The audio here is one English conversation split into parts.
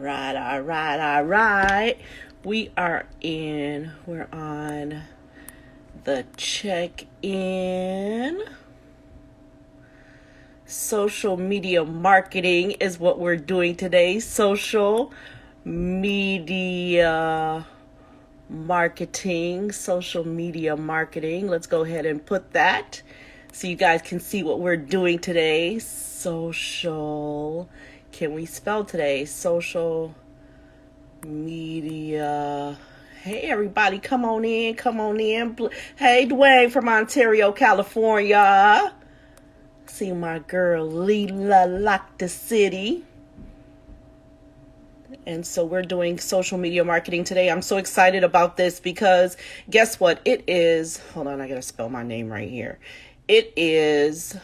All right. We're on the check-in. Social media marketing is what we're doing today. Social media marketing. Let's go ahead and put that so you guys can see what we're doing today. Can we spell today? Social media. Hey, everybody, come on in. Hey, Dwayne from Ontario, California. See my girl, Leela, lock the city. And so we're doing social media marketing today. I'm so excited about this because guess what? It is, hold on, I got to spell my name right here. It is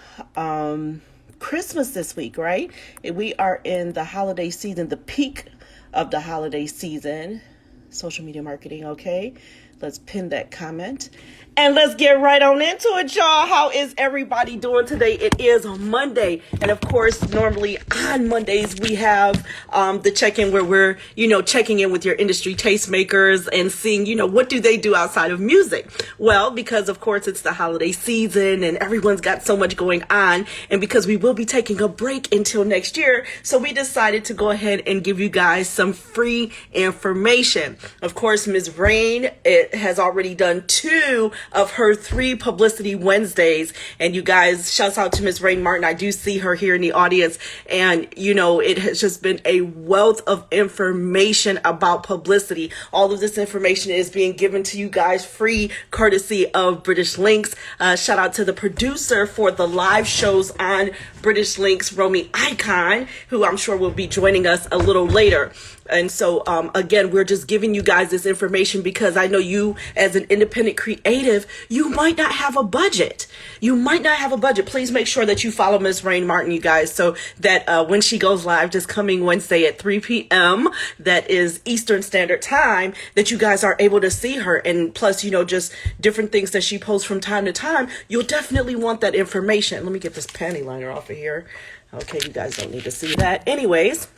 Christmas this week, right? We are in the holiday season, the peak of the holiday season. Social media marketing, okay? Let's pin that comment. And let's get right on into it, y'all. How is everybody doing today? It is Monday. And of course, normally on Mondays, we have the check-in where we're, checking in with your industry tastemakers and seeing, what do they do outside of music? Well, because of course, it's the holiday season and everyone's got so much going on. And because we will be taking a break until next year, so we decided to go ahead and give you guys some free information. Of course, Ms. Rain has already done 2 of her 3 Publicity Wednesdays. And you guys, shouts out to Ms. Rain Martin. I do see her here in the audience. And, it has just been a wealth of information about publicity. All of this information is being given to you guys free, courtesy of British Links. Shout out to the producer for the live shows on British Links, Romy Icon, who I'm sure will be joining us a little later. And so, again, we're just giving you guys this information because I know you, as an independent creative, you might not have a budget. Please make sure that you follow Ms. Rain Martin, you guys, so that when she goes live this coming Wednesday at 3 p.m., that is Eastern Standard Time, that you guys are able to see her. And plus, just different things that she posts from time to time, you'll definitely want that information. Let me get this panty liner off of here. Okay, you guys don't need to see that. Anyways.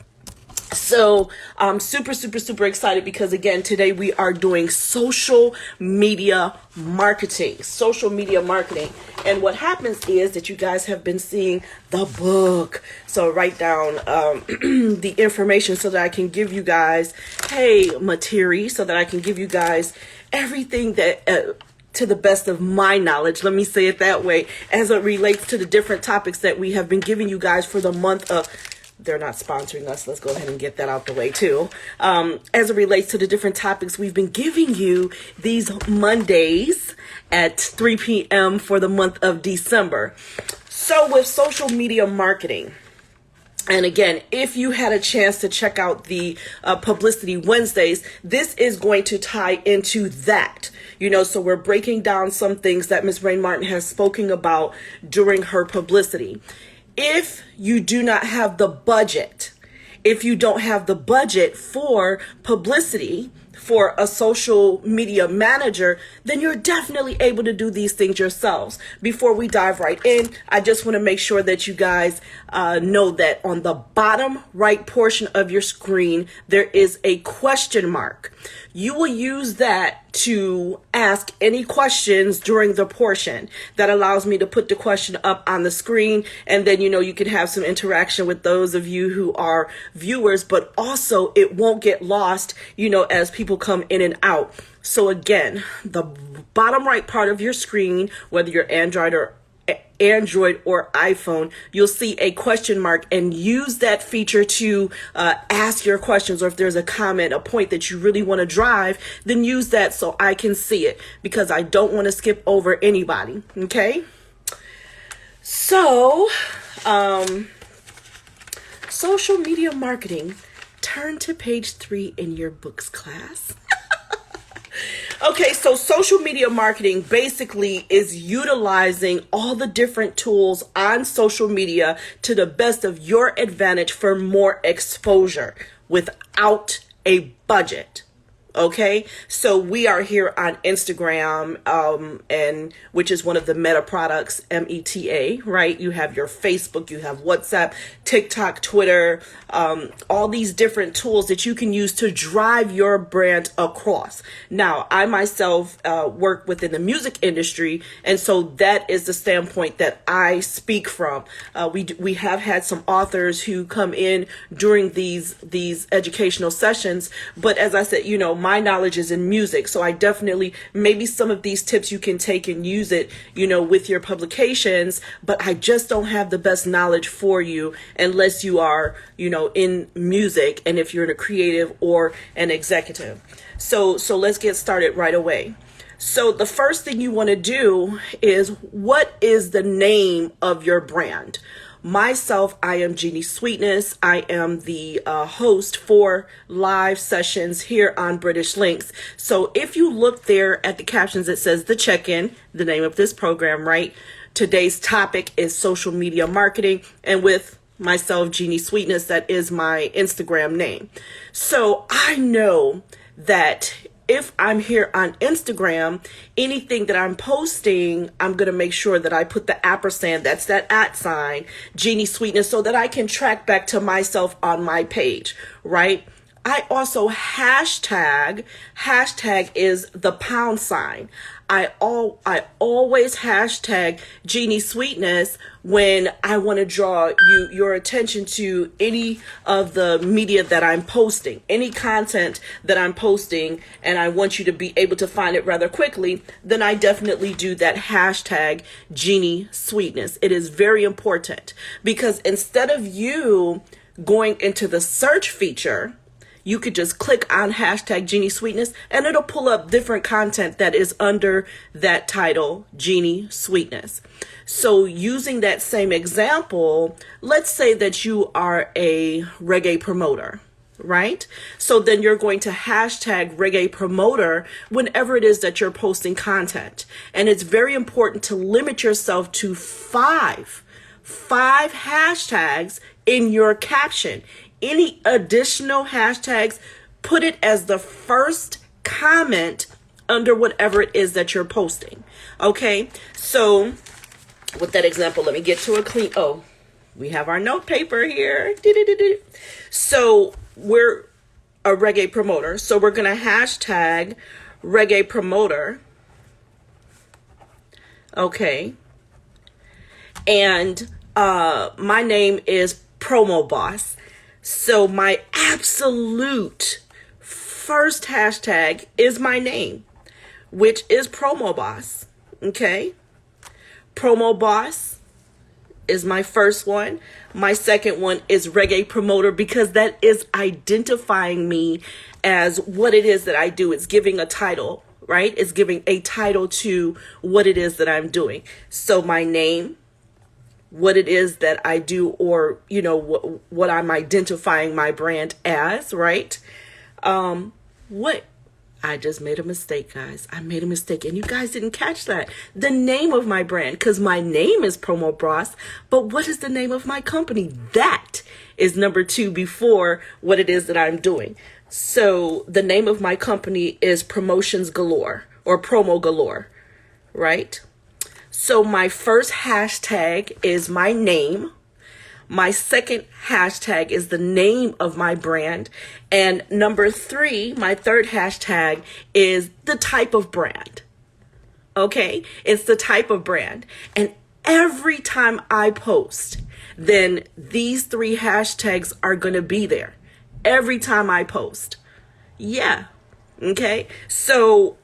So I'm super excited because again, today we are doing social media marketing. And what happens is that you guys have been seeing the book. So write down the information so that I can give you guys, so that I can give you guys everything that to the best of my knowledge, let me say it that way, as it relates to the different topics that we have been giving you guys for the month of. They're not sponsoring us. Let's go ahead and get that out the way too. As it relates to the different topics we've been giving you these Mondays at 3 p.m. for the month of December. So with social media marketing, and again, if you had a chance to check out the Publicity Wednesdays, this is going to tie into that. So we're breaking down some things that Ms. Rain Martin has spoken about during her publicity. If you do not have the budget, for publicity, for a social media manager, then you're definitely able to do these things yourselves. Before we dive right in, I just want to make sure that you guys know that on the bottom right portion of your screen, there is a question mark. You will use that to ask any questions during the portion. That allows me to put the question up on the screen, and then you can have some interaction with those of you who are viewers, but also it won't get lost as people come in and out. So again, the bottom right part of your screen, whether you're Android or iPhone, you'll see a question mark, and use that feature to ask your questions, or if there's a comment, a point that you really want to drive, then use that so I can see it, because I don't want to skip over anybody. Okay. So, social media marketing, turn to page 3 in your books class. Okay, so social media marketing basically is utilizing all the different tools on social media to the best of your advantage for more exposure without a budget. Okay, so we are here on Instagram, and which is one of the Meta products, META, right? You have your Facebook, you have WhatsApp, TikTok, Twitter, all these different tools that you can use to drive your brand across. Now, I myself work within the music industry, and so that is the standpoint that I speak from. We have had some authors who come in during these educational sessions, but as I said, my knowledge is in music, so I definitely, maybe some of these tips you can take and use it, with your publications, but I just don't have the best knowledge for you unless you are, in music, and if you're a creative or an executive. So let's get started right away. So the first thing you want to do is, what is the name of your brand? Myself, I am Genie Sweetness. I am the host for live sessions here on British Links. So if you look there at the captions, it says the check-in, the name of this program, right? Today's topic is social media marketing, and with myself, Genie Sweetness, that is my Instagram name. So I know that if I'm here on Instagram, anything that I'm posting, I'm going to make sure that I put the ampersand, that's that @ sign, Genie Sweetness, so that I can track back to myself on my page, right? I also hashtag is the # I always hashtag Genie Sweetness when I want to draw your attention to any of the media that I'm posting, any content that I'm posting, and I want you to be able to find it rather quickly. Then I definitely do that hashtag Genie Sweetness. It is very important, because instead of you going into the search feature, you could just click on hashtag Genie Sweetness and it'll pull up different content that is under that title, Genie Sweetness. So using that same example, let's say that you are a reggae promoter, right? So then you're going to hashtag reggae promoter whenever it is that you're posting content. And it's very important to limit yourself to five hashtags in your caption. Any additional hashtags, put it as the first comment under whatever it is that you're posting. Okay, so with that example, let me get to a clean, we have our note paper here. So we're a reggae promoter, so we're going to hashtag reggae promoter. Okay, and my name is Promo Boss. So my absolute first hashtag is my name, which is Promo Boss. Okay. Promo Boss is my first one. My second one is Reggae Promoter, because that is identifying me as what it is that I do. It's giving a title, right? It's giving a title to what it is that I'm doing. So my name, what it is that I do, or what I'm identifying my brand as, right? What I just made a mistake, guys. I made a mistake, and you guys didn't catch that. The name of my brand, because my name is Promo Boss, but what is the name of my company? That is number 2 before what it is that I'm doing. So the name of my company is Promotions Galore, or Promo Galore, right? So my first hashtag is my name. My second hashtag is the name of my brand. And number 3, my third hashtag is the type of brand. Okay, it's the type of brand. And every time I post, then these 3 hashtags are going to be there. Every time I post. Yeah. Okay. So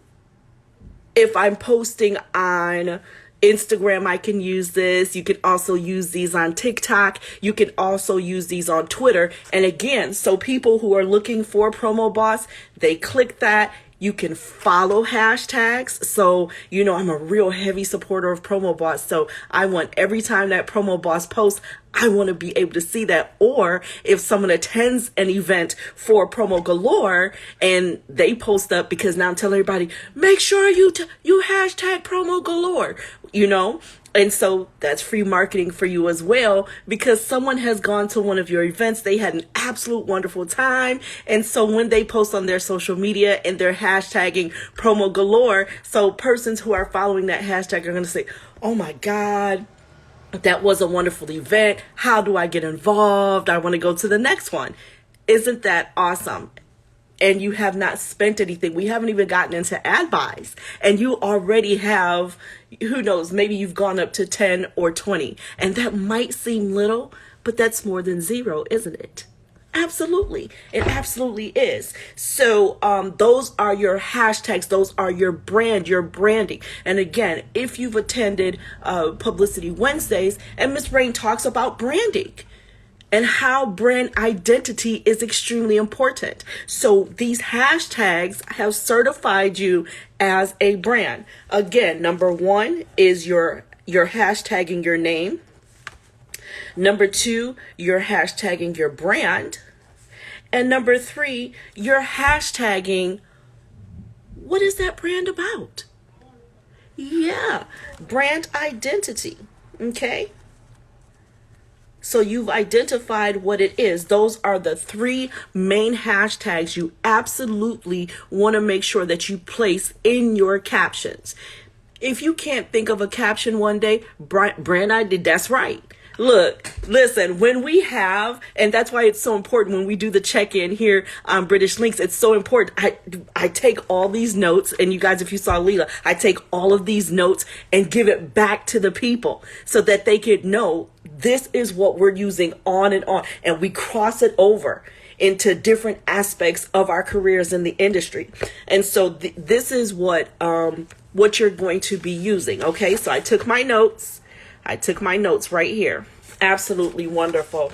if I'm posting on Instagram, I can use this. You can also use these on TikTok. You can also use these on Twitter. And again, so people who are looking for Promo Boss, they click that. You can follow hashtags. So, I'm a real heavy supporter of Promo Boss. So I want every time that Promo Boss posts, I want to be able to see that. Or if someone attends an event for Promo Galore and they post up, because now I'm telling everybody, make sure you hashtag Promo Galore. you know? And so that's free marketing for you as well, because someone has gone to one of your events. They had an absolute wonderful time. And so when they post on their social media and they're hashtagging promo galore, so persons who are following that hashtag are going to say, oh my God, that was a wonderful event. How do I get involved? I want to go to the next one. Isn't that awesome? And you have not spent anything. We haven't even gotten into ad buys. And you already have, who knows, maybe you've gone up to 10 or 20. And that might seem little, but that's more than zero, isn't it? Absolutely. It absolutely is. So those are your hashtags. Those are your brand, your branding. And again, if you've attended Publicity Wednesdays, and Miss Rain talks about branding and how brand identity is extremely important. So these hashtags have certified you as a brand. Again, number one is your hashtagging your name. Number two, you're hashtagging your brand. And number three, you're hashtagging, what is that brand about? Yeah, brand identity. Okay. So you've identified what it is. Those are the three main hashtags you absolutely want to make sure that you place in your captions. If you can't think of a caption one day, brand ID, that's right. Look, listen, when we have, and that's why it's so important when we do the check-in here on British Links, it's so important. I take all these notes, and you guys, if you saw Leela, I take all of these notes and give it back to the people so that they could know this is what we're using on, and we cross it over into different aspects of our careers in the industry. And so this is what you're going to be using. Okay, so I took my notes right here. Absolutely wonderful.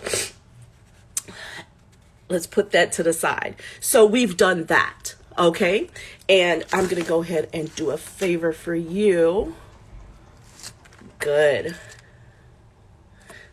Let's put that to the side. So we've done that. Okay. And I'm going to go ahead and do a favor for you. Good.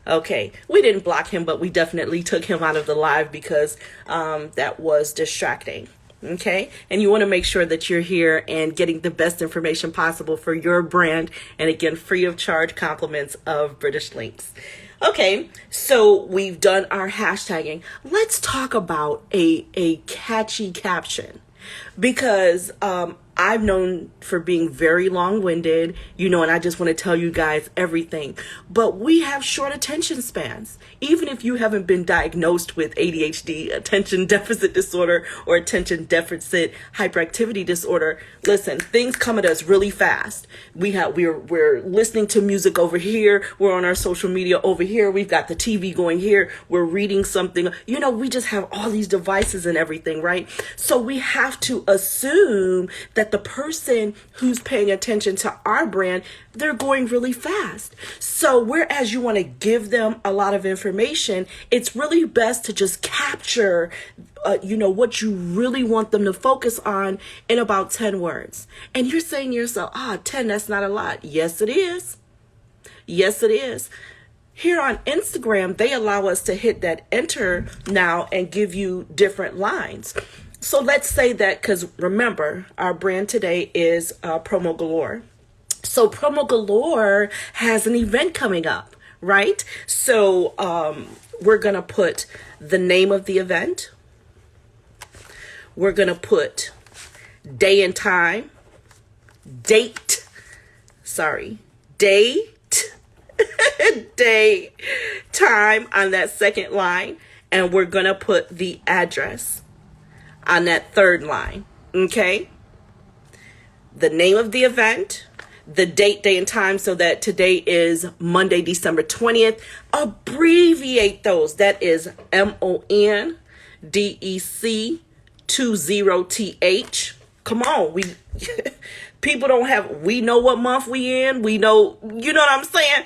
Okay. We didn't block him, but we definitely took him out of the live because that was distracting. Okay. And you want to make sure that you're here and getting the best information possible for your brand. And again, free of charge compliments of British Links. Okay. So we've done our hashtagging. Let's talk about a catchy caption, because I'm known for being very long-winded, and I just want to tell you guys everything. But we have short attention spans. Even if you haven't been diagnosed with ADHD, attention deficit disorder, or attention deficit hyperactivity disorder, listen, things come at us really fast. We're listening to music over here. We're on our social media over here. We've got the TV going here. We're reading something. We just have all these devices and everything, right? So we have to assume that the person who's paying attention to our brand, they're going really fast. So whereas you want to give them a lot of information, it's really best to just capture, what you really want them to focus on in about 10 words. And you're saying to yourself, 10, that's not a lot. Yes, it is. Yes, it is. Here on Instagram, they allow us to hit that enter now and give you different lines. So let's say that, because remember, our brand today is Promo Galore. So Promo Galore has an event coming up, right? So we're going to put the name of the event. We're going to put day and time, date, time on that second line. And we're going to put the address on that third line. Okay. The name of the event, the date, day, and time, so that today is Monday, December 20th. Abbreviate those. That is MONDEC 20TH. Come on. We know what month we in. We know, you know what I'm saying?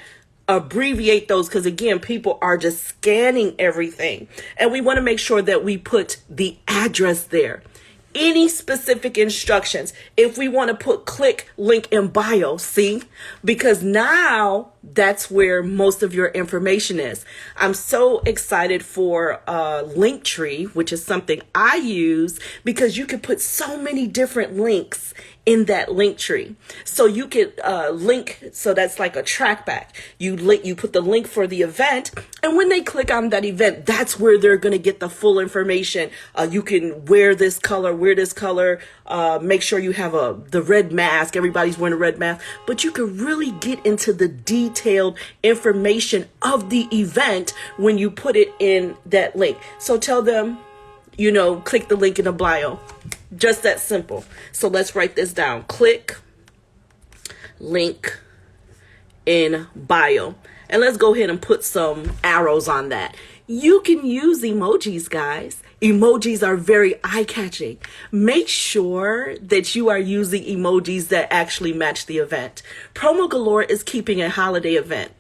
Abbreviate those, because again, people are just scanning everything, and we want to make sure that we put the address there. Any specific instructions, if we want to put click link in bio, see, because now That's where most of your information is. I'm so excited for Linktree, which is something I use because you can put so many different links in that Linktree. So you could link, so that's like a track back. You put the link for the event, and when they click on that event, that's where they're going to get the full information. You can wear this color, make sure you have the red mask. Everybody's wearing a red mask, but you can really get into the detailed information of the event when you put it in that link. So tell them, click the link in the bio. Just that simple. So let's write this down. Click link in bio. And let's go ahead and put some arrows on that. You can use emojis, guys. Emojis are very eye-catching. Make sure that you are using emojis that actually match the event. Promo Galore is keeping a holiday event.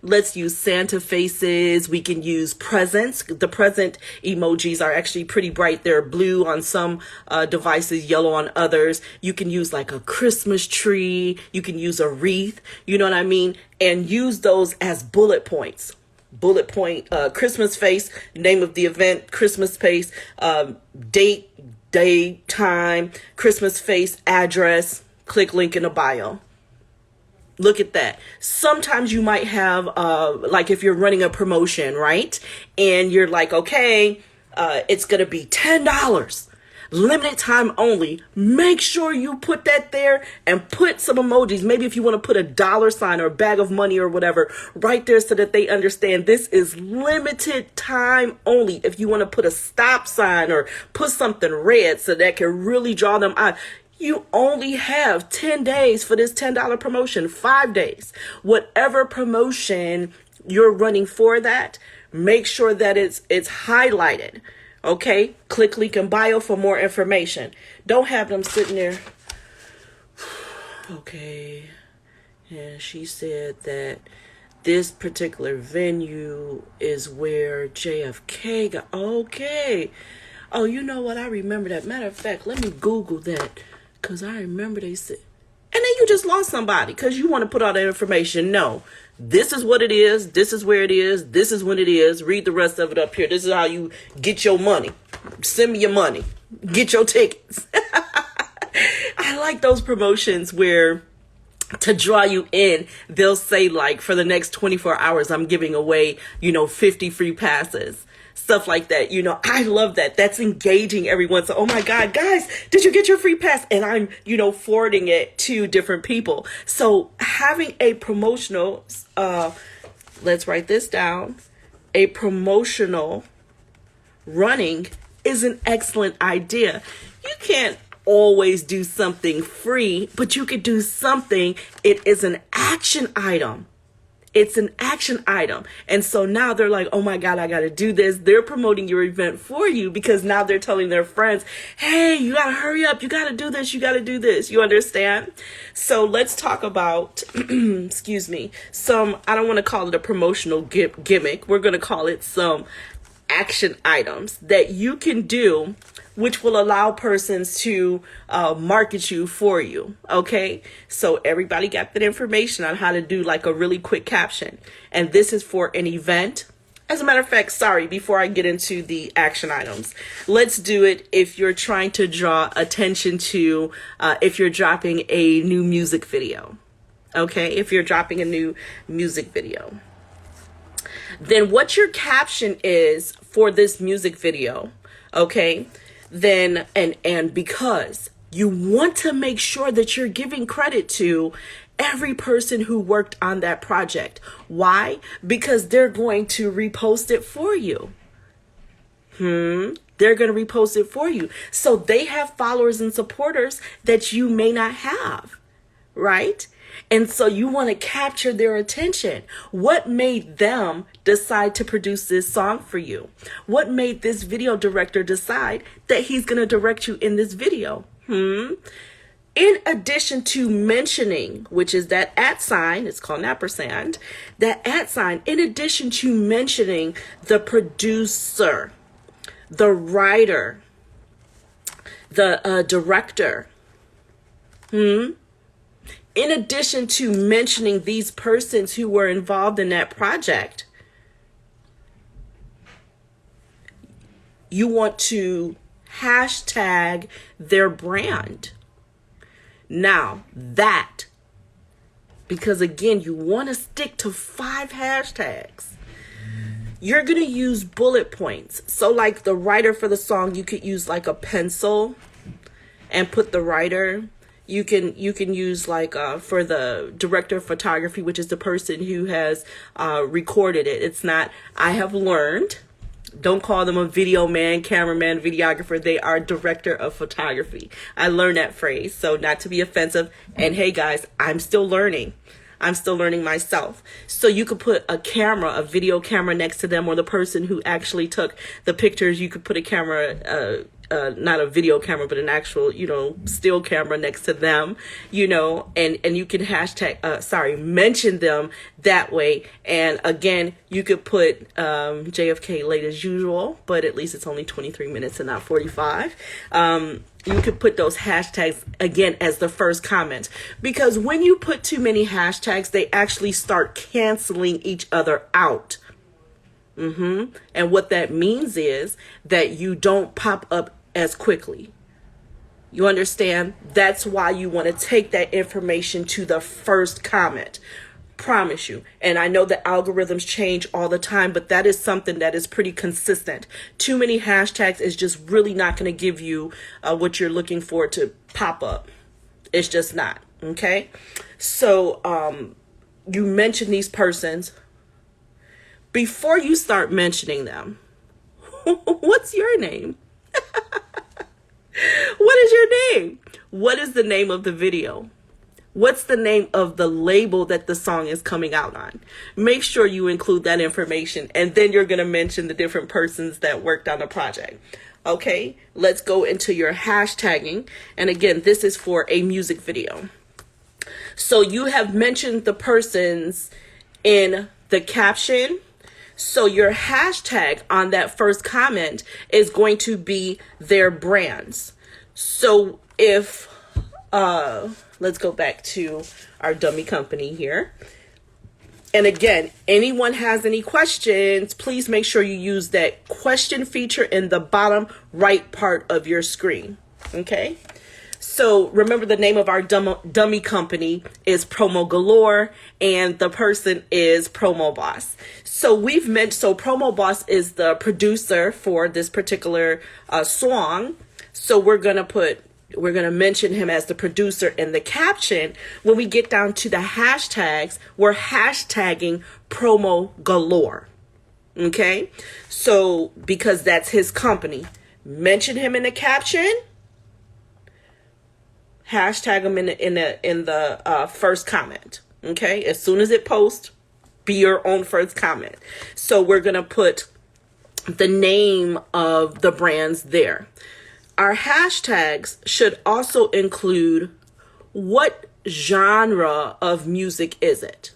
Let's use Santa faces. We can use presents. The present emojis are actually pretty bright. They're blue on some devices, yellow on others. You can use like a Christmas tree. You can use a wreath. You know what I mean? And use those as bullet points. Bullet point, Christmas face, name of the event, Christmas face, date, day, time, Christmas face, address, click link in the bio. Look at that. Sometimes you might have, like if you're running a promotion, right? And you're like, okay, it's going to be $10, limited time only. Make sure you put that there and put some emojis. Maybe if you want to put a dollar sign or a bag of money or whatever right there so that they understand this is limited time only. If you want to put a stop sign or put something red so that can really draw them out. You only have 10 days for this $10 promotion, 5 days. Whatever promotion you're running for that, make sure that it's highlighted. Okay? Click link in bio for more information. Don't have them sitting there. Okay. Yeah, she said that this particular venue is where JFK got. Okay. Oh, you know what? I remember that. Matter of fact, let me Google that. Because I remember they said, and then you just lost somebody because you want to put all that information. No, this is what it is. This is where it is. This is when it is. Read the rest of it up here. This is how you get your money. Send me your money. Get your tickets. I like those promotions where to draw you in, they'll say like for the next 24 hours, I'm giving away, 50 free passes. Stuff like that. I love that. That's engaging everyone. So, oh my God, guys, did you get your free pass? And I'm, forwarding it to different people. So having a promotional, let's write this down. A promotional running is an excellent idea. You can't always do something free, but you could do something. It is an action item. It's an action item. And so now they're like, oh my God, I got to do this. They're promoting your event for you because now they're telling their friends, hey, you got to hurry up. You got to do this. You got to do this. You understand? So let's talk about, excuse me, I don't want to call it a promotional gimmick. We're going to call it some action items that you can do, which will allow persons to market you for you. Okay, so everybody got that information on how to do like a really quick caption, and this is for an event. As a matter of fact, before I get into the action items, let's do it if you're trying to draw attention to if you're dropping a new music video. Okay, if you're dropping a new music video, then what your caption is for this music video, okay, then and because you want to make sure that you're giving credit to every person who worked on that project. Why? Because they're going to repost it for you. They're going to repost it for you. So they have followers and supporters that you may not have, right? And so you want to capture their attention. What made them decide to produce this song for you? What made this video director decide that he's going to direct you in this video? In addition to mentioning, which is that @ sign, it's called an ampersand, that @ sign, in addition to mentioning the producer, the writer, the director, in addition to mentioning these persons who were involved in that project, you want to hashtag their brand. Now that, because again, you want to stick to 5 hashtags. You're going to use bullet points. So like the writer for the song, you could use like a pencil and put the writer. You can use like for the director of photography, which is the person who has recorded it. It's not, I have learned, don't call them a video man, cameraman, videographer. They are director of photography. I learned that phrase, so not to be offensive. And hey guys, I'm still learning. I'm still learning myself. So you could put a camera, a video camera next to them, or the person who actually took the pictures. You could put a camera, not a video camera, but an actual, still camera next to them, and you can hashtag, mention them that way. And again, you could put JFK late as usual, but at least it's only 23 minutes and not 45. You could put those hashtags again as the first comment, because when you put too many hashtags, they actually start canceling each other out. And what that means is that you don't pop up as quickly. You understand? That's why you want to take that information to the first comment. Promise you. And I know the algorithms change all the time, but that is something that is pretty consistent. Too many hashtags is just really not going to give you what you're looking for to pop up. It's just not. Okay. So you mention these persons. Before you start mentioning them, what's your name? What is your name? What is the name of the video? What's the name of the label that the song is coming out on? Make sure you include that information, and then you're going to mention the different persons that worked on the project. Okay, let's go into your hashtagging. And again, this is for a music video. So you have mentioned the persons in the caption. So your hashtag on that first comment is going to be their brands. So if, let's go back to our dummy company here. And again, anyone has any questions, please make sure you use that question feature in the bottom right part of your screen. Okay. So remember, the name of our dummy company is Promo Galore, and the person is Promo Boss. So Promo Boss is the producer for this particular song. So we're going to mention him as the producer in the caption. When we get down to the hashtags, we're hashtagging Promo Galore. Okay. So because that's his company, mention him in the caption. Hashtag them in the first comment. Okay, as soon as it posts, be your own first comment. So we're gonna put the name of the brands there. Our hashtags should also include what genre of music is it?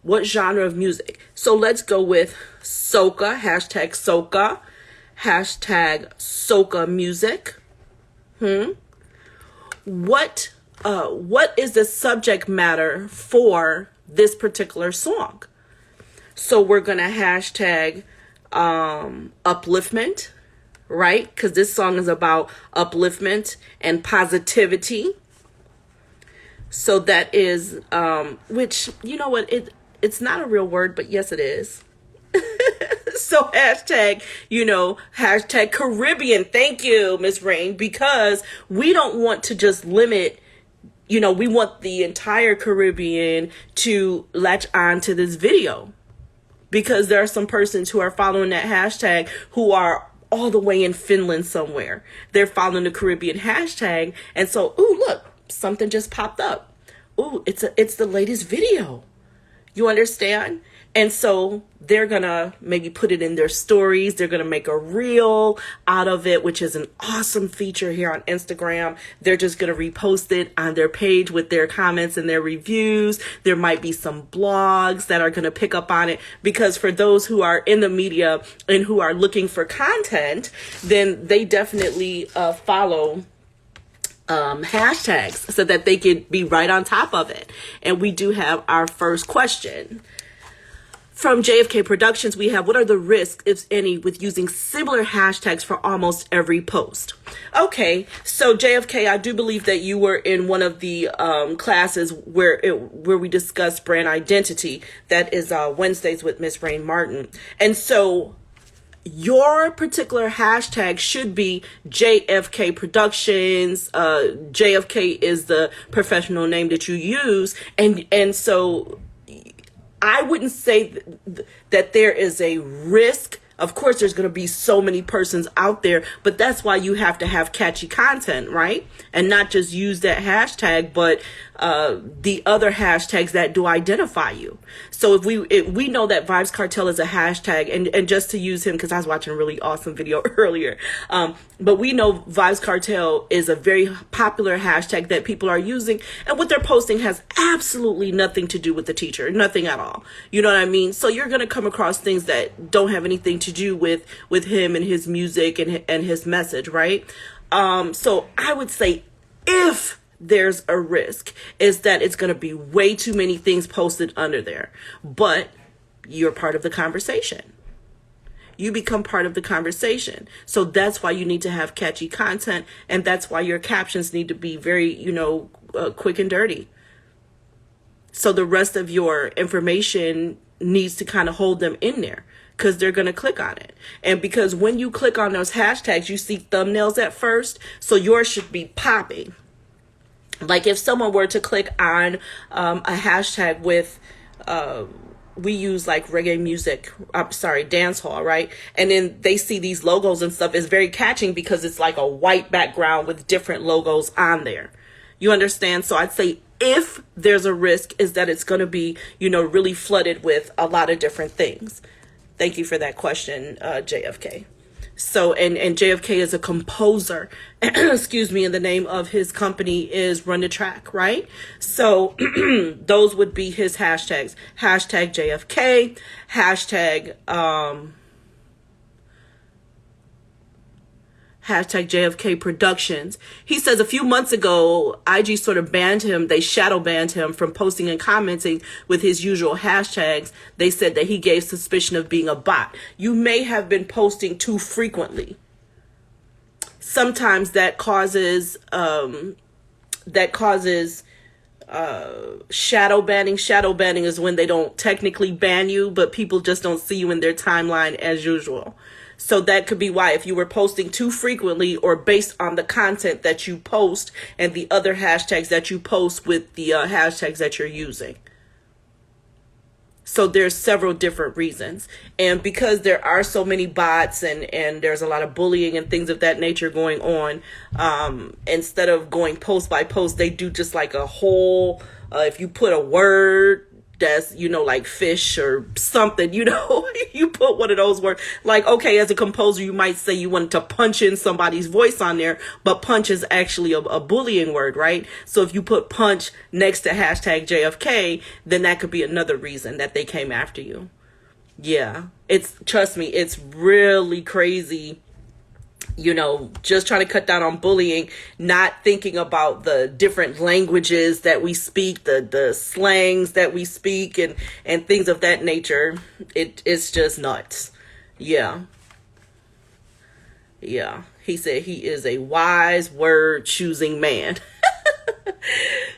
What genre of music? So let's go with soca, hashtag soca music. What is the subject matter for this particular song? So we're going to hashtag upliftment, right? Because this song is about upliftment and positivity. So that is, which, you know what, it's not a real word, but yes, it is. So hashtag Caribbean. Thank you, Miss Rain, because we don't want to just limit, we want the entire Caribbean to latch on to this video, because there are some persons who are following that hashtag who are all the way in Finland somewhere. They're following the Caribbean hashtag. And so, ooh, look, something just popped up. Ooh, it's the latest video. You understand? And so they're going to maybe put it in their stories. They're going to make a reel out of it, which is an awesome feature here on Instagram. They're just going to repost it on their page with their comments and their reviews. There might be some blogs that are going to pick up on it, because for those who are in the media and who are looking for content, then they definitely follow hashtags so that they could be right on top of it. And we do have our first question. From JFK Productions, we have, what are the risks, if any, with using similar hashtags for almost every post? Okay, so JFK, I do believe that you were in one of the classes where we discussed brand identity. That is Wednesdays with Miss Rain Martin. And so your particular hashtag should be JFK Productions. JFK is the professional name that you use. And so I wouldn't say that there is a risk. Of course, there's going to be so many persons out there, but that's why you have to have catchy content, right? And not just use that hashtag, but the other hashtags that do identify you. So if we know that Vibes Cartel is a hashtag, and just to use him, because I was watching a really awesome video earlier, but we know Vibes Cartel is a very popular hashtag that people are using, and what they're posting has absolutely nothing to do with the teacher, nothing at all. You know what I mean? So you're going to come across things that don't have anything to do with him and his music and his message, right? So I would say, if there's a risk, is that it's going to be way too many things posted under there, but you're part of the conversation. You become part of the conversation. So that's why you need to have catchy content, and that's why your captions need to be very, quick and dirty. So the rest of your information needs to kind of hold them in there, because they're going to click on it. And because when you click on those hashtags, you see thumbnails at first, so yours should be popping. Like if someone were to click on a hashtag with, we use like reggae music, dancehall, right? And then they see these logos and stuff, it's very catching because it's like a white background with different logos on there. You understand? So I'd say if there's a risk, is that it's going to be, really flooded with a lot of different things. Thank you for that question, JFK. So, and JFK is a composer, excuse me, and the name of his company is Run the Track, right? So those would be his hashtags. Hashtag JFK, hashtag JFK Productions. He says a few months ago, IG sort of banned him. They shadow banned him from posting and commenting with his usual hashtags. They said that he gave suspicion of being a bot. You may have been posting too frequently. Sometimes that causes shadow banning. Shadow banning is when they don't technically ban you, but people just don't see you in their timeline as usual. So that could be why, if you were posting too frequently or based on the content that you post and the other hashtags that you post with the hashtags that you're using. So there's several different reasons. And because there are so many bots and there's a lot of bullying and things of that nature going on, instead of going post by post, they do just like a whole, if you put a word that's, like fish or something, you put one of those words. Like, okay, as a composer, you might say you wanted to punch in somebody's voice on there, but punch is actually a bullying word, right? So if you put punch next to hashtag JFK, then that could be another reason that they came after you. Yeah, trust me, it's really crazy. Just trying to cut down on bullying, not thinking about the different languages that we speak, the slangs that we speak and things of that nature. It's just nuts. Yeah. Yeah. He said he is a wise word choosing man.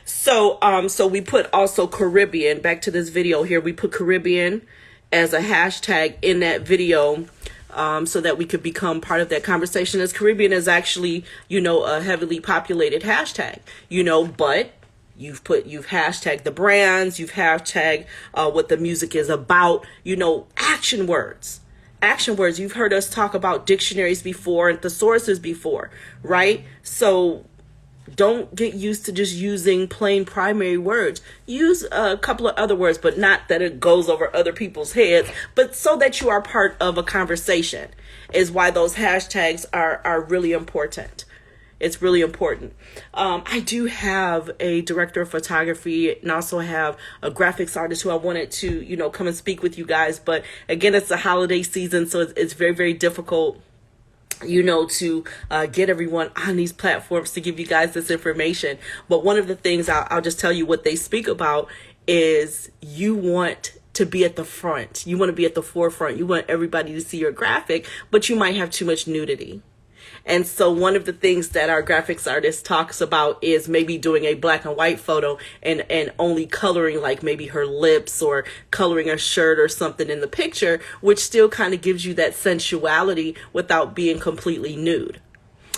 So we put also Caribbean, back to this video here. We put Caribbean as a hashtag in that video. So that we could become part of that conversation, as Caribbean is actually, a heavily populated hashtag, but you've hashtagged the brands, you've hashtagged what the music is about, action words. You've heard us talk about dictionaries before and thesauruses before, right? So don't get used to just using plain primary words. Use a couple of other words, but not that it goes over other people's heads, but so that you are part of a conversation is why those hashtags are really important. It's really important. I do have a director of photography and also have a graphics artist who I wanted to, come and speak with you guys. But again, it's the holiday season, so it's very, very difficult to get everyone on these platforms to give you guys this information. But one of the things I'll just tell you what they speak about is you want to be at the front. You want to be at the forefront. You want everybody to see your graphic, but you might have too much nudity. And so one of the things that our graphics artist talks about is maybe doing a black and white photo and only coloring like maybe her lips or coloring a shirt or something in the picture, which still kind of gives you that sensuality without being completely nude.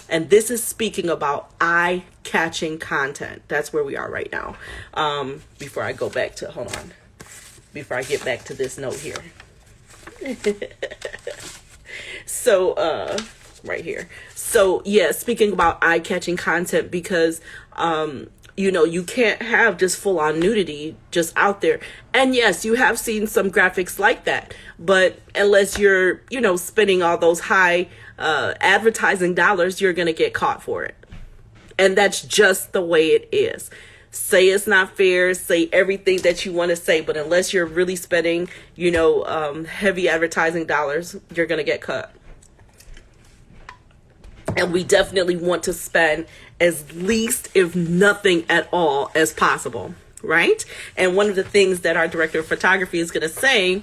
And this is speaking about eye-catching content. That's where we are right now. Before I get back to this note here. So, right here. So yeah, speaking about eye-catching content, because you can't have just full-on nudity just out there. And yes, you have seen some graphics like that, but unless you're spending all those high advertising dollars, you're gonna get caught for it. And that's just the way it is. Say it's not fair, say everything that you want to say, but unless you're really spending heavy advertising dollars, you're gonna get caught. And we definitely want to spend as least, if nothing at all, as possible, right? And one of the things that our director of photography is going to say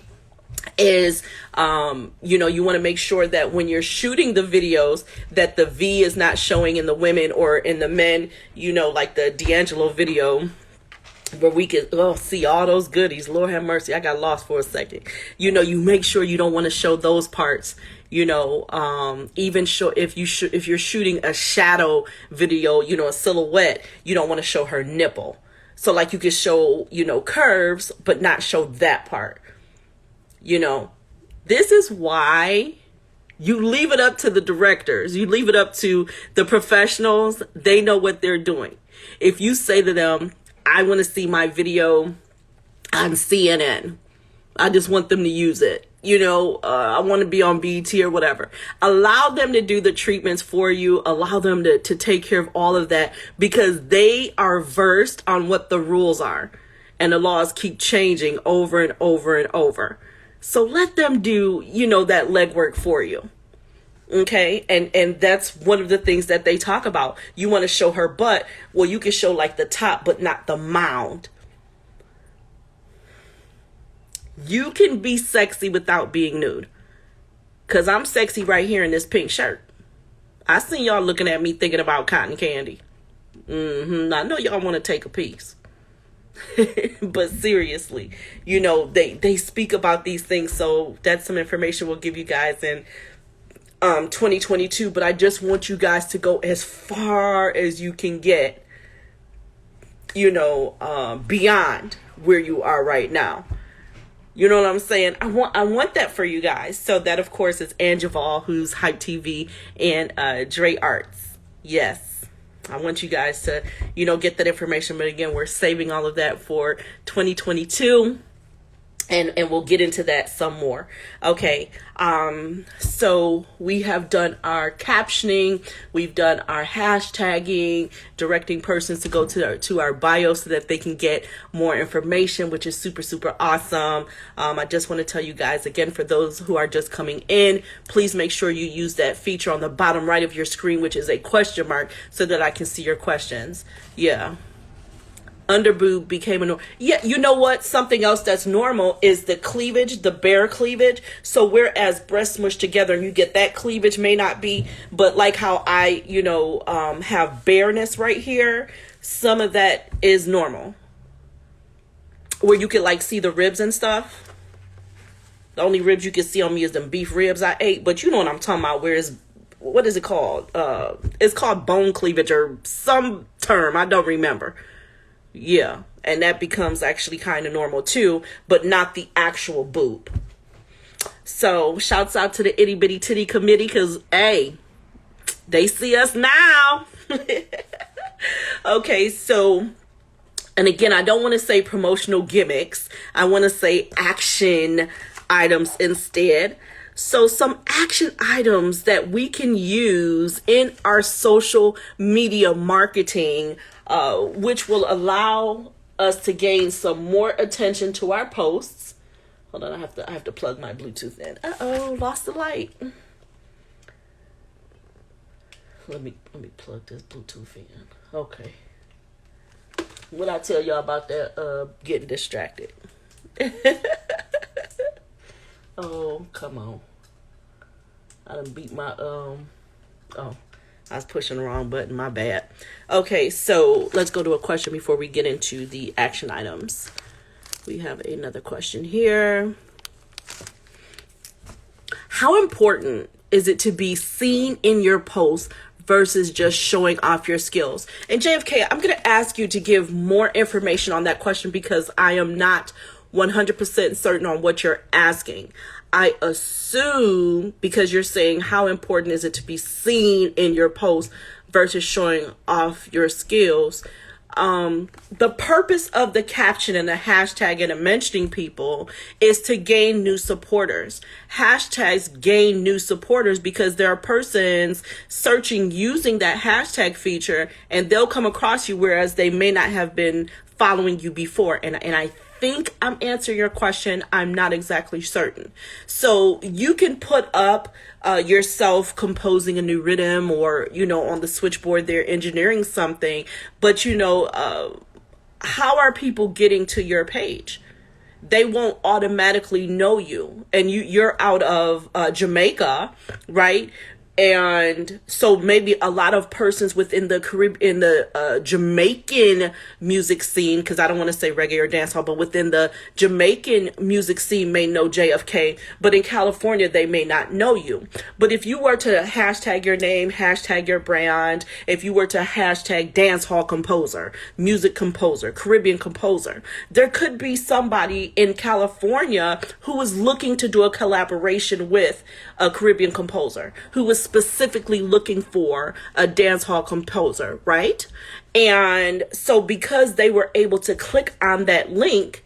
is, you want to make sure that when you're shooting the videos, that the V is not showing in the women or in the men, like the D'Angelo video, where we could see all those goodies. Lord have mercy, I got lost for a second. You make sure you don't want to show those parts. Even show if you're shooting a shadow video, a silhouette, you don't want to show her nipple. So like you could show, curves, but not show that part. This is why you leave it up to the directors. You leave it up to the professionals. They know what they're doing. If you say to them, I want to see my video on CNN, I just want them to use it. I want to be on BT or whatever. Allow them to do the treatments for you. Allow them to take care of all of that, because they are versed on what the rules are. And the laws keep changing over and over and over. So let them do, that legwork for you. Okay. And that's one of the things that they talk about. You want to show her butt. Well, you can show like the top, but not the mound. You can be sexy without being nude. Because I'm sexy right here in this pink shirt. I seen y'all looking at me thinking about cotton candy. I know y'all want to take a piece. But seriously, they speak about these things. So that's some information we'll give you guys in 2022. But I just want you guys to go as far as you can get, beyond where you are right now. You know what I'm saying? I want that for you guys. So that, of course, is Angeval, who's Hype TV, and Dre Arts. Yes. I want you guys to, get that information. But again, we're saving all of that for 2022. And we'll get into that some more. Okay. So we have done our captioning. We've done our hashtagging, directing persons to go to our bio so that they can get more information, which is super, super awesome. I just want to tell you guys again, for those who are just coming in, please make sure you use that feature on the bottom right of your screen, which is a question mark, so that I can see your questions. Yeah. Underboob became a normal. Yeah, you know what? Something else that's normal is the cleavage, the bare cleavage. So whereas breasts smush together and you get that cleavage, may not be, but like how I, have bareness right here, some of that is normal. Where you could like see the ribs and stuff. The only ribs you can see on me is them beef ribs I ate, but you know what I'm talking about. Whereas, what is it called? It's called bone cleavage or some term. I don't remember. Yeah, and that becomes actually kind of normal too, but not the actual boob. So shouts out to the itty bitty titty committee, because hey, they see us now. Okay, so, and again, I don't want to say promotional gimmicks. I want to say action items instead. So some action items that we can use in our social media marketing, which will allow us to gain some more attention to our posts. Hold on, I have to plug my Bluetooth in. Uh-oh, lost the light. Let me plug this Bluetooth in. Okay. What I tell y'all about that getting distracted? Oh, come on. I done beat my oh, I was pushing the wrong button, my bad. Okay, so let's go to a question before we get into the action items. We have another question here. How important is it to be seen in your post versus just showing off your skills? And JFK, I'm going to ask you to give more information on that question because I am not 100% certain on what you're asking. I assume because you're saying how important is it to be seen in your post versus showing off your skills. The purpose of the caption and the hashtag and the mentioning people is to gain new supporters. Hashtags gain new supporters because there are persons searching using that hashtag feature and they'll come across you, whereas they may not have been following you before. And I think I'm answering your question. I'm not exactly certain. So you can put up yourself composing a new rhythm or, on the switchboard there engineering something. But, how are people getting to your page? They won't automatically know you. And you're out of Jamaica, right? And so maybe a lot of persons within the Caribbean, in the Jamaican music scene, because I don't want to say reggae or dancehall, but within the Jamaican music scene may know JFK, but in California, they may not know you. But if you were to hashtag your name, hashtag your brand, if you were to hashtag dancehall composer, music composer, Caribbean composer, there could be somebody in California who is looking to do a collaboration with a Caribbean composer, who was specifically looking for a dancehall composer, right? And so because they were able to click on that link,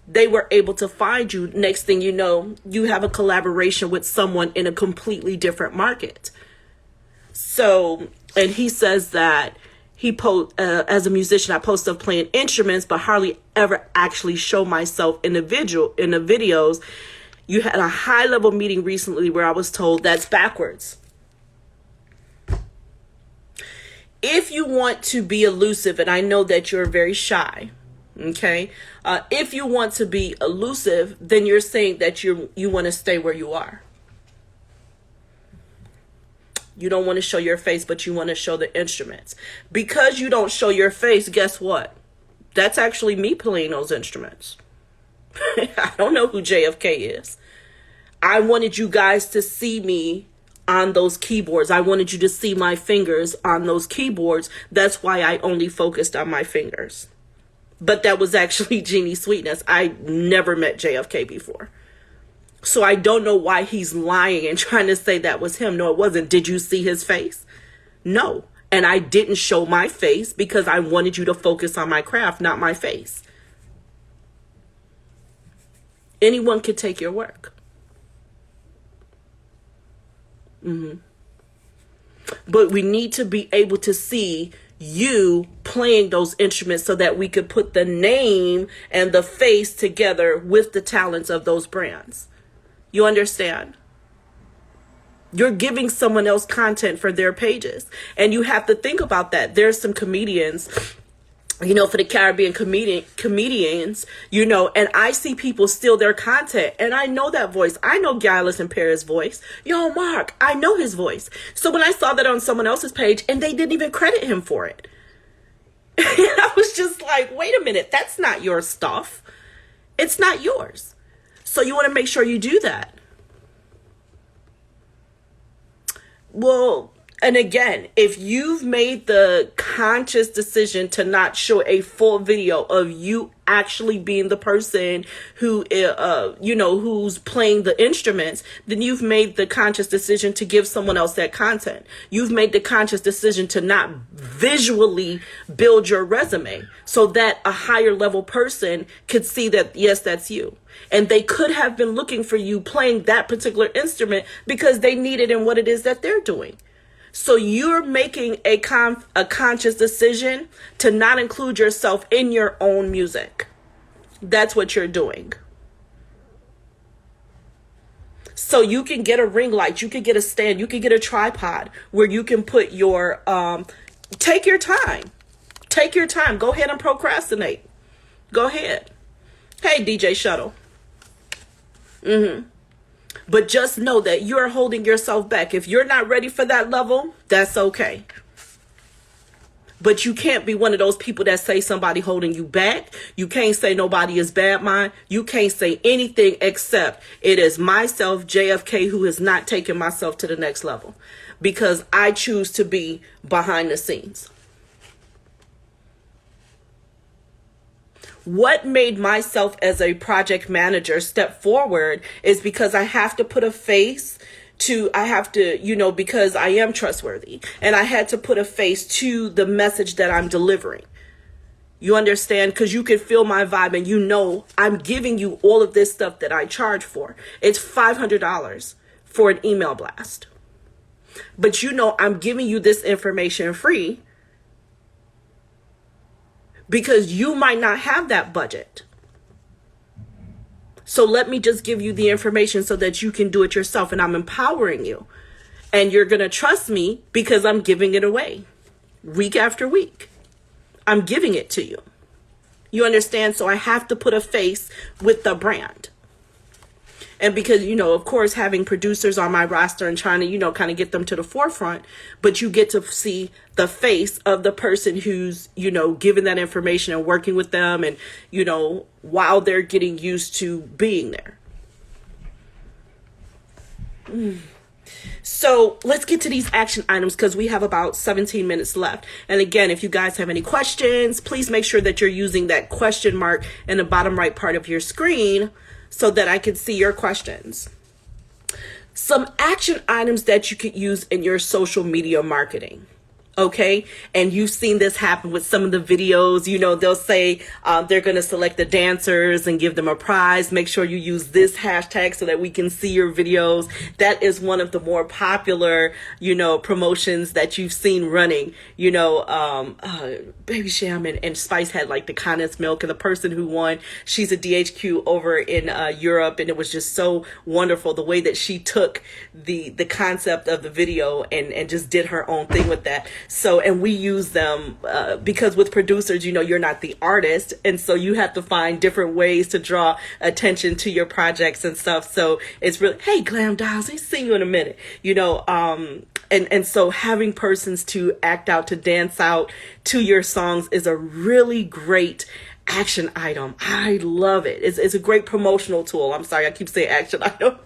they were able to find you. Next thing you know, you have a collaboration with someone in a completely different market. So, and he says that as a musician, I post of playing instruments, but hardly ever actually show myself in the videos. You had a high level meeting recently where I was told that's backwards. If you want to be elusive, and I know that you're very shy, okay? If you want to be elusive, then you're saying that you want to stay where you are. You don't want to show your face, but you want to show the instruments. Because you don't show your face, guess what? That's actually me playing those instruments. I don't know who JFK is. I wanted you guys to see me on those keyboards. I wanted you to see my fingers on those keyboards. That's why I only focused on my fingers. But that was actually Genie Sweetness. I never met JFK before. So I don't know why he's lying and trying to say that was him. No, it wasn't. Did you see his face? No. And I didn't show my face because I wanted you to focus on my craft, not my face. Anyone could take your work. But we need to be able to see you playing those instruments so that we could put the name and the face together with the talents of those brands. You understand? You're giving someone else content for their pages. And you have to think about that. There's some comedians, for the Caribbean comedians, and I see people steal their content. And I know that voice. I know Gillis and Paris' voice. Yo, Mark, I know his voice. So when I saw that on someone else's page and they didn't even credit him for it, I was just like, wait a minute, that's not your stuff. It's not yours. So you want to make sure you do that. Well, and again, if you've made the conscious decision to not show a full video of you actually being the person who, who's playing the instruments, then you've made the conscious decision to give someone else that content. You've made the conscious decision to not visually build your resume so that a higher level person could see that, yes, that's you. And they could have been looking for you playing that particular instrument because they need it in what it is that they're doing. So you're making a conscious decision to not include yourself in your own music. That's what you're doing. So you can get a ring light, you can get a stand, you can get a tripod where you can put your, take your time. Take your time. Go ahead and procrastinate. Go ahead. Hey, DJ Shuttle. But just know that you're holding yourself back. If you're not ready for that level, that's okay. But you can't be one of those people that say somebody holding you back. You can't say nobody is bad mind. You can't say anything except it is myself, JFK, who has not taken myself to the next level because I choose to be behind the scenes. What made myself as a project manager step forward is because I have to put a face to, I have to, because I am trustworthy, and I had to put a face to the message that I'm delivering. You understand? Because you can feel my vibe and I'm giving you all of this stuff that I charge for. It's $500 for an email blast. But I'm giving you this information free because you might not have that budget. So let me just give you the information so that you can do it yourself, and I'm empowering you. And you're going to trust me because I'm giving it away week after week. I'm giving it to you. You understand? So I have to put a face with the brand. And because, of course, having producers on my roster and trying to, kind of get them to the forefront, but you get to see the face of the person who's, giving that information and working with them and, while they're getting used to being there. So let's get to these action items because we have about 17 minutes left. And again, if you guys have any questions, please make sure that you're using that question mark in the bottom right part of your screen so that I can see your questions. Some action items that you could use in your social media marketing. Okay. And you've seen this happen with some of the videos. They'll say they're going to select the dancers and give them a prize. Make sure you use this hashtag so that we can see your videos. That is one of the more popular, promotions that you've seen running. Baby Sham and Spice had like the condensed milk, and the person who won, she's a DHQ over in Europe. And it was just so wonderful the way that she took the concept of the video and just did her own thing with that. So, and we use them because with producers, you're not the artist. And so you have to find different ways to draw attention to your projects and stuff. So it's really, hey, Glam Dolls, I see you in a minute, and so having persons to act out, to dance out to your songs is a really great action item. I love it. It's a great promotional tool. I'm sorry, I keep saying action item.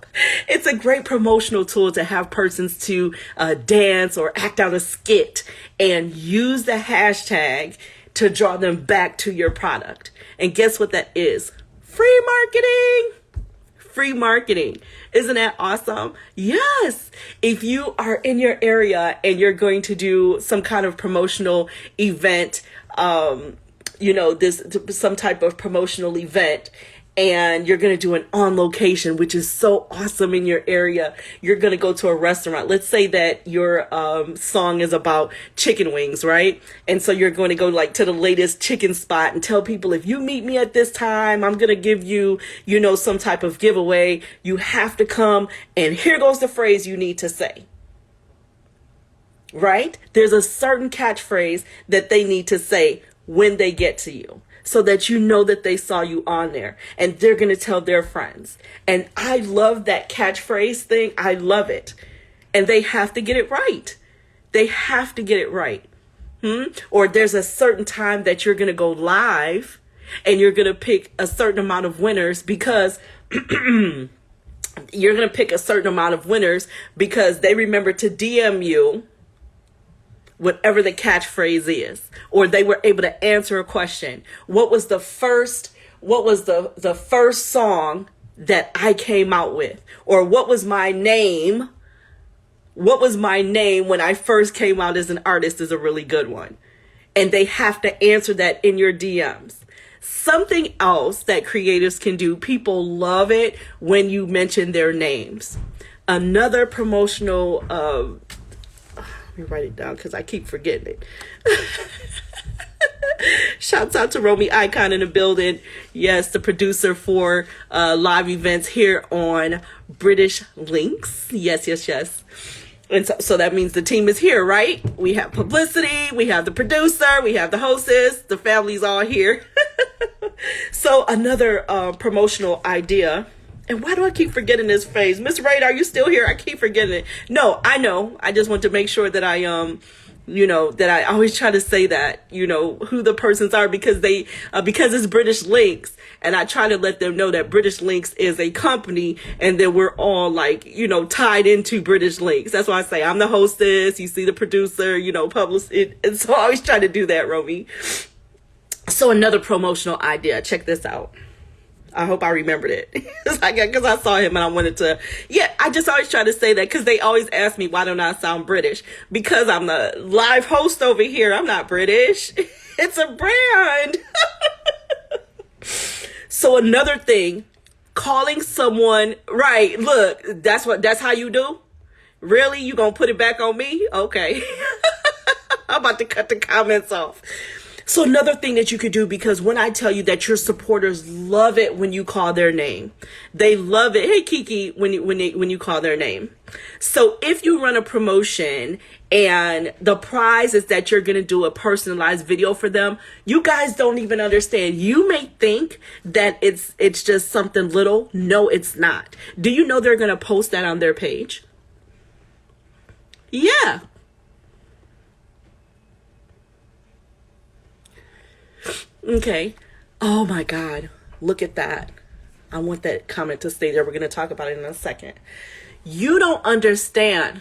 It's a great promotional tool to have persons to dance or act out a skit and use the hashtag to draw them back to your product. And guess what that is? Free marketing. Free marketing. Isn't that awesome? Yes. If you are in your area and you're going to do some kind of promotional event, some type of promotional event, and you're going to do an on location, which is so awesome in your area. You're going to go to a restaurant. Let's say that your song is about chicken wings, right? And so you're going to go like to the latest chicken spot and tell people, if you meet me at this time, I'm going to give you, some type of giveaway. You have to come, and here goes the phrase you need to say. Right? There's a certain catchphrase that they need to say when they get to you, so that that they saw you on there, and they're going to tell their friends. And I love that catchphrase thing. I love it. And they have to get it right. They have to get it right. Or there's a certain time that you're going to go live, and you're going to pick a certain amount of winners because you're going to pick a certain amount of winners because they remember to DM you whatever the catchphrase is, or they were able to answer a question. What was the first song that I came out with? Or what was my name? What was my name when I first came out as an artist is a really good one. And they have to answer that in your DMs. Something else that creatives can do, people love it when you mention their names. Another promotional let me write it down because I keep forgetting it. Shouts out to Romy Icon in the building. Yes, the producer for live events here on British Links. Yes, yes, yes. And so that means the team is here, right? We have publicity, we have the producer, we have the hostess, the family's all here. So another promotional idea. And why do I keep forgetting this phrase? Miss Raid, are you still here? I keep forgetting it. No, I know. I just want to make sure that I that I always try to say that, who the persons are, because because it's British Links, and I try to let them know that British Links is a company and that we're all tied into British Links. That's why I say I'm the hostess, you see the producer, publicist. And so I always try to do that, Romy. So another promotional idea, check this out. I hope I remembered it because I saw him and I wanted to. Yeah, I just always try to say that because they always ask me, why don't I sound British? Because I'm the live host over here. I'm not British. It's a brand. So another thing, calling someone, right, look, that's how you do? Really? You gonna put it back on me? Okay. I'm about to cut the comments off. So another thing that you could do, because when I tell you that your supporters love it when you call their name, they love it. Hey, Kiki, when you call their name. So if you run a promotion and the prize is that you're going to do a personalized video for them, you guys don't even understand. You may think that it's just something little. No, it's not. Do you know they're going to post that on their page? Yeah. Okay. Oh my God. Look at that. I want that comment to stay there. We're going to talk about it in a second. You don't understand.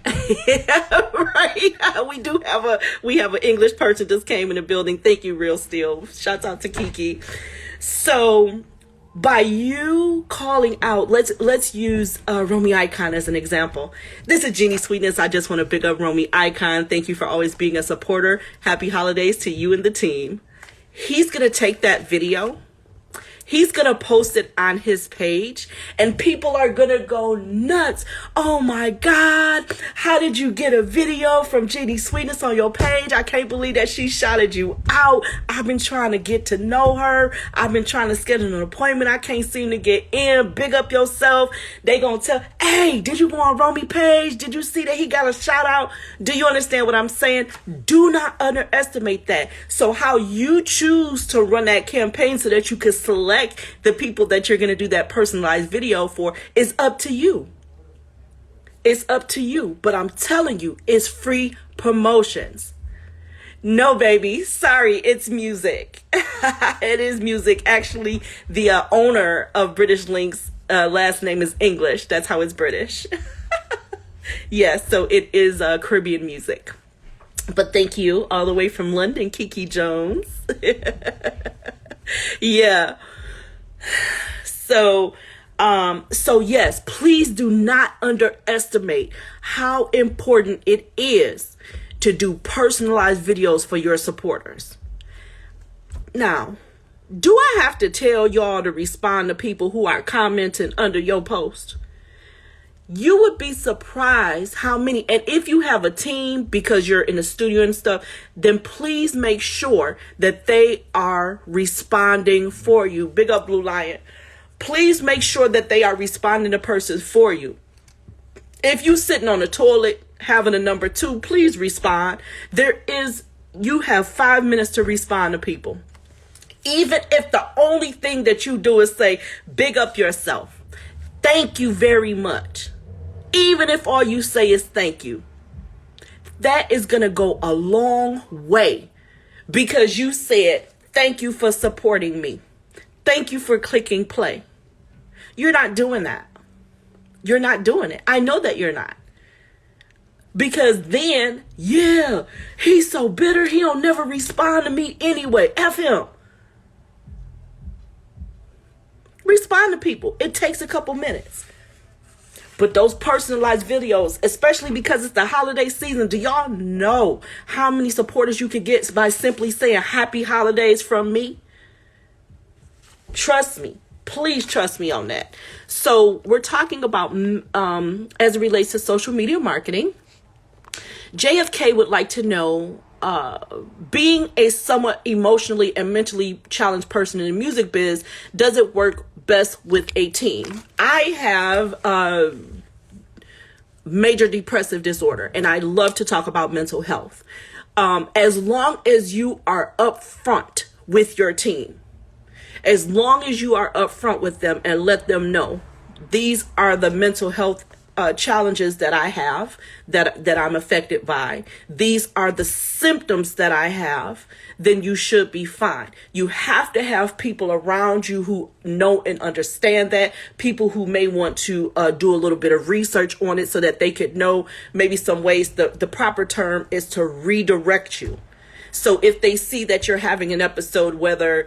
Right? We have an English person just came in the building. Thank you, Real Steel. Shouts out to Kiki. So by you calling out, let's use Romy Icon as an example. This is Genie Sweetness. I just want to big up Romy Icon. Thank you for always being a supporter. Happy holidays to you and the team. He's going to take that video. He's going to post it on his page and people are going to go nuts. Oh my God. How did you get a video from Genie Sweetness on your page? I can't believe that she shouted you out. I've been trying to get to know her. I've been trying to schedule an appointment. I can't seem to get in. Big up yourself. They going to tell, hey, did you go on Romy page? Did you see that he got a shout out? Do you understand what I'm saying? Do not underestimate that. So how you choose to run that campaign so that you can select the people that you're going to do that personalized video for is up to you. It's up to you. But I'm telling you, it's free promotions. No, baby. Sorry, it's music. It is music. Actually, the owner of British Links last name is English. That's how it's British. Yes, so it is Caribbean music. But thank you all the way from London, Kiki Jones. Yeah. So yes, please do not underestimate how important it is to do personalized videos for your supporters. Now, do I have to tell y'all to respond to people who are commenting under your post? You would be surprised how many, and if you have a team because you're in the studio and stuff, then please make sure that they are responding for you. Big up Blue Lion. Please make sure that they are responding to persons for you. If you sitting on the toilet having a number 2, please respond. You have 5 minutes to respond to people. Even if the only thing that you do is say, big up yourself. Thank you very much. Even if all you say is thank you, that is going to go a long way because you said, thank you for supporting me. Thank you for clicking play. You're not doing that. You're not doing it. I know that you're not. Because then, yeah, he's so bitter. He'll never respond to me anyway. F him. Respond to people. It takes a couple minutes. But those personalized videos, especially because it's the holiday season, do y'all know how many supporters you can get by simply saying happy holidays from me? Trust me. Please trust me on that. So we're talking about as it relates to social media marketing. JFK would like to know being a somewhat emotionally and mentally challenged person in the music biz, does it work best with a team? I have major depressive disorder, and I love to talk about mental health. As long as you are upfront with your team, as long as you are upfront with them and let them know these are the mental health challenges that I have, that I'm affected by, these are the symptoms that I have, then you should be fine. You have to have people around you who know and understand that, people who may want to do a little bit of research on it so that they could know maybe some ways. The proper term is to redirect you. So if they see that you're having an episode, whether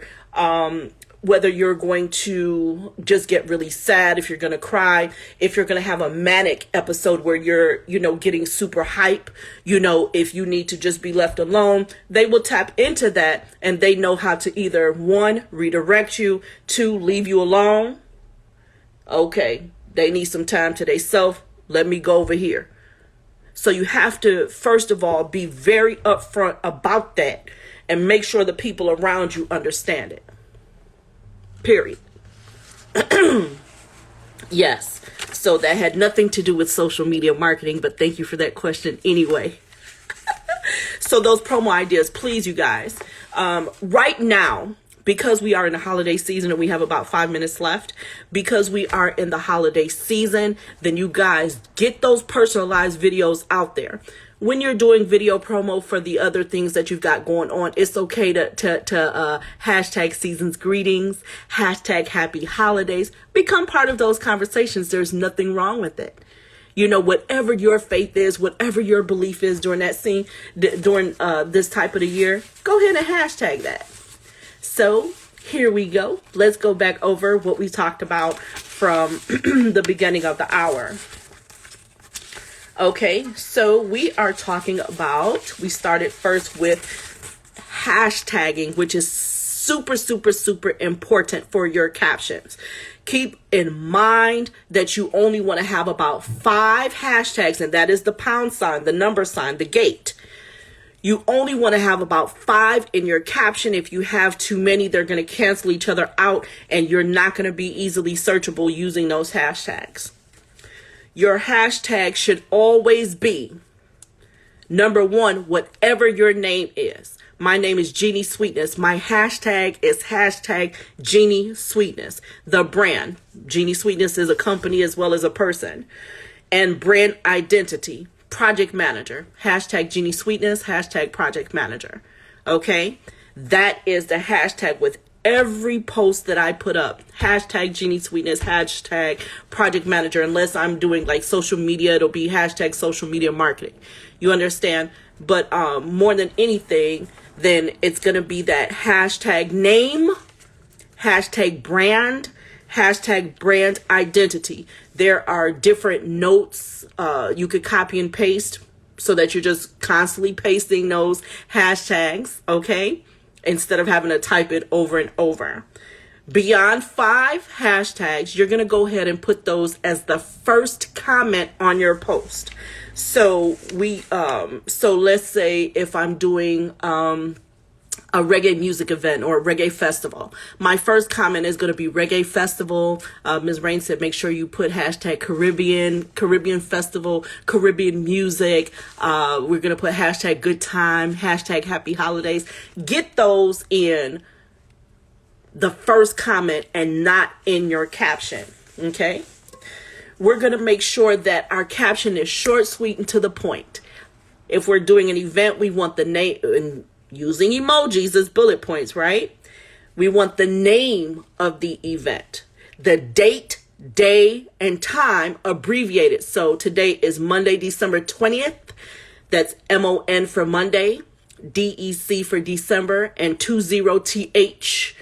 you're going to just get really sad, if you're going to cry, if you're going to have a manic episode where you're, getting super hype, if you need to just be left alone, they will tap into that, and they know how to either, 1, redirect you, 2, leave you alone. Okay, they need some time to themselves. Let me go over here. So you have to, first of all, be very upfront about that and make sure the people around you understand it. Period. Yes. So that had nothing to do with social media marketing, but thank you for that question anyway. So those promo ideas, please, you guys. Right now, because we are in the holiday season and we have about 5 minutes left, because we are in the holiday season, then you guys get those personalized videos out there. When you're doing video promo for the other things that you've got going on, it's okay to hashtag season's greetings, hashtag happy holidays. Become part of those conversations. There's nothing wrong with it. Whatever your faith is, whatever your belief is during that scene, during this type of the year, go ahead and hashtag that. So here we go. Let's go back over what we talked about from the beginning of the hour. Okay, so we are talking about, we started first with hashtagging, which is super, super, super important for your captions. Keep in mind that you only want to have about 5 hashtags, and that is the pound sign, the number sign, the gate. You only want to have about 5 in your caption. If you have too many, they're going to cancel each other out, and you're not going to be easily searchable using those hashtags. Your hashtag should always be, number 1, whatever your name is. My name is Genie Sweetness. My hashtag is hashtag Genie Sweetness. The brand, Genie Sweetness, is a company as well as a person. And brand identity, project manager, hashtag Genie Sweetness, hashtag project manager. Okay, that is the hashtag with every post that I put up. Hashtag Genie Sweetness, hashtag project manager. Unless I'm doing like social media, it'll be hashtag social media marketing. You understand? But more than anything, then it's going to be that hashtag name, hashtag brand, hashtag brand identity. There are different notes you could copy and paste so that you're just constantly pasting those hashtags, okay? Instead of having to type it over and over. Beyond 5 hashtags, you're going to go ahead and put those as the first comment on your post. So let's say if I'm doing a reggae music event or a reggae festival, my first comment is going to be reggae festival. Ms. Rain said, make sure you put hashtag Caribbean festival, Caribbean music. We're going to put hashtag good time, hashtag happy holidays. Get those in the first comment and not in your caption. Okay. We're going to make sure that our caption is short, sweet, and to the point. If we're doing an event, we want the name, and using emojis as bullet points, right? We want the name of the event, the date, day, and time abbreviated. So today is Monday, December 20th. That's MON for Monday, DEC for December, and 20TH.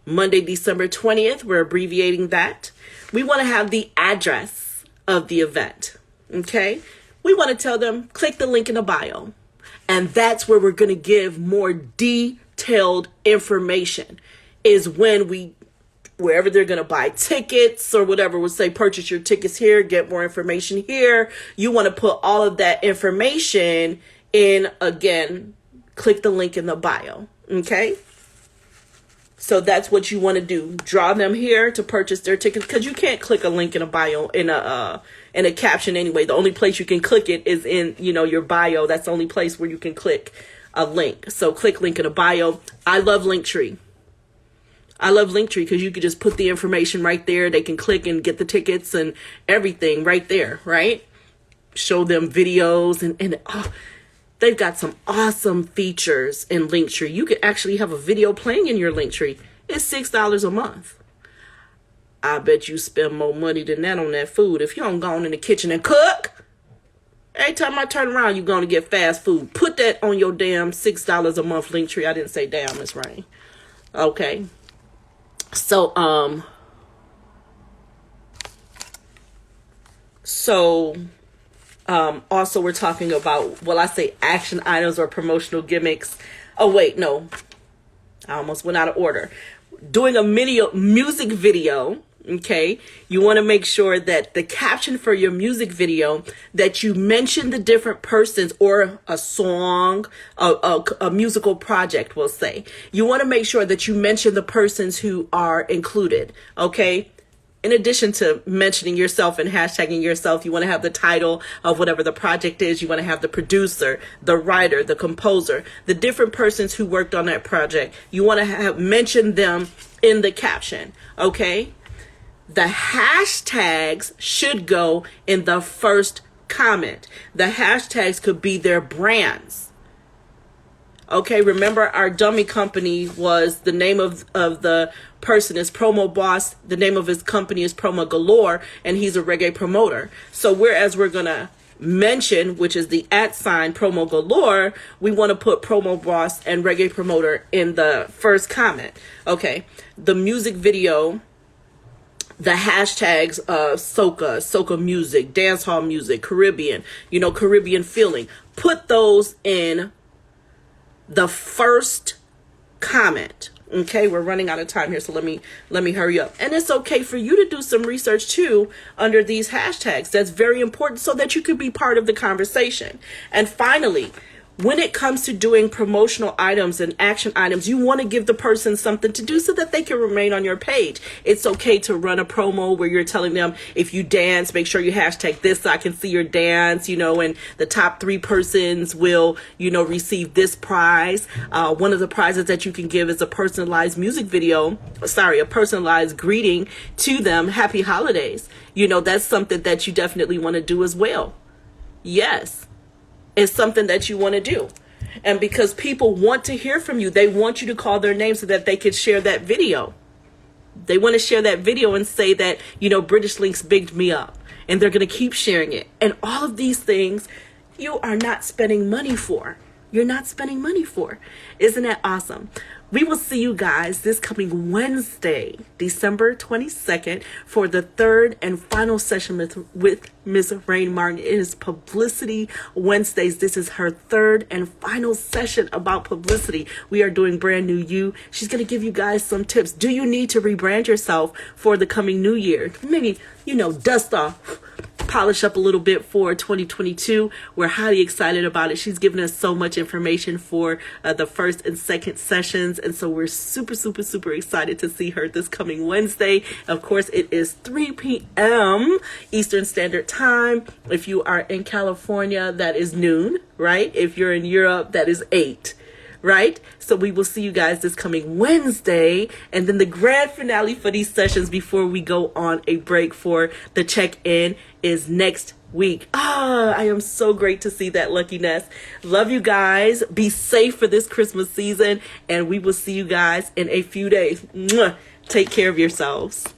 Monday, December 20th. We're abbreviating that. We want to have the address of the event. Okay. We want to tell them, click the link in the bio. And that's where we're going to give more detailed information, is when wherever they're going to buy tickets or whatever, we'll say, purchase your tickets here, get more information here. You want to put all of that information in, again, click the link in the bio. Okay. So that's what you want to do. Draw them here to purchase their tickets, because you can't click a link in a bio in a caption anyway. The only place you can click it is in, your bio. That's the only place where you can click a link. So click link in a bio. I love Linktree. I love Linktree because you can just put the information right there. They can click and get the tickets and everything right there, right? Show them videos and they've got some awesome features in Linktree. You could actually have a video playing in your Linktree. It's $6 a month. I bet you spend more money than that on that food if you don't go in the kitchen and cook. Every time I turn around, you're going to get fast food. Put that on your damn $6 a month Linktree. I didn't say damn, Miss Rain. Okay. So, also we're talking about, I say action items or promotional gimmicks. Oh, wait, no. I almost went out of order. Doing a music video, okay? You want to make sure that the caption for your music video, that you mention the different persons or a song, a musical project, we'll say. You want to make sure that you mention the persons who are included, okay? In addition to mentioning yourself and hashtagging yourself, you want to have the title of whatever the project is. You want to have the producer, the writer, the composer, the different persons who worked on that project. You want to have mention them in the caption, okay? The hashtags should go in the first comment. The hashtags could be their brands. Okay, remember our dummy company was, the name of the person is Promo Boss. The name of his company is Promo Galore, and he's a reggae promoter. So whereas we're going to mention, which is the @ Promo Galore, we want to put Promo Boss and reggae promoter in the first comment. Okay, the music video, the hashtags of soca music, dancehall music, Caribbean, Caribbean feeling. Put those in the first comment. Okay, we're running out of time here, so let me hurry up. And it's okay for you to do some research too under these hashtags. That's very important so that you could be part of the conversation. And finally, when it comes to doing promotional items and action items, you want to give the person something to do so that they can remain on your page. It's okay to run a promo where you're telling them, if you dance, make sure you hashtag this so I can see your dance, and the top 3 persons will, receive this prize. One of the prizes that you can give is a personalized a personalized greeting to them. Happy holidays. That's something that you definitely want to do as well. Yes. Is something that you want to do. And because people want to hear from you, they want you to call their name so that they could share that video. They want to share that video and say that, British Links bigged me up, and they're going to keep sharing it. And all of these things you are not spending money for. You're not spending money for. Isn't that awesome? We will see you guys this coming Wednesday, December 22nd, for the 3rd and final session with Ms. Rain Martin. It is Publicity Wednesdays. This is her 3rd and final session about publicity. We are doing Brand New You. She's going to give you guys some tips. Do you need to rebrand yourself for the coming new year? Maybe, dust off, polish up a little bit for 2022. We're highly excited about it. She's given us so much information for the 1st and 2nd sessions. And so we're super, super, super excited to see her this coming Wednesday. Of course, it is 3 p.m. Eastern Standard Time. If you are in California, that is noon, right? If you're in Europe, that is 8. Right? So we will see you guys this coming Wednesday. And then the grand finale for these sessions before we go on a break for the check-in is next week. I am so great to see that, Lucky Nest. Love you guys. Be safe for this Christmas season. And we will see you guys in a few days. Mwah. Take care of yourselves.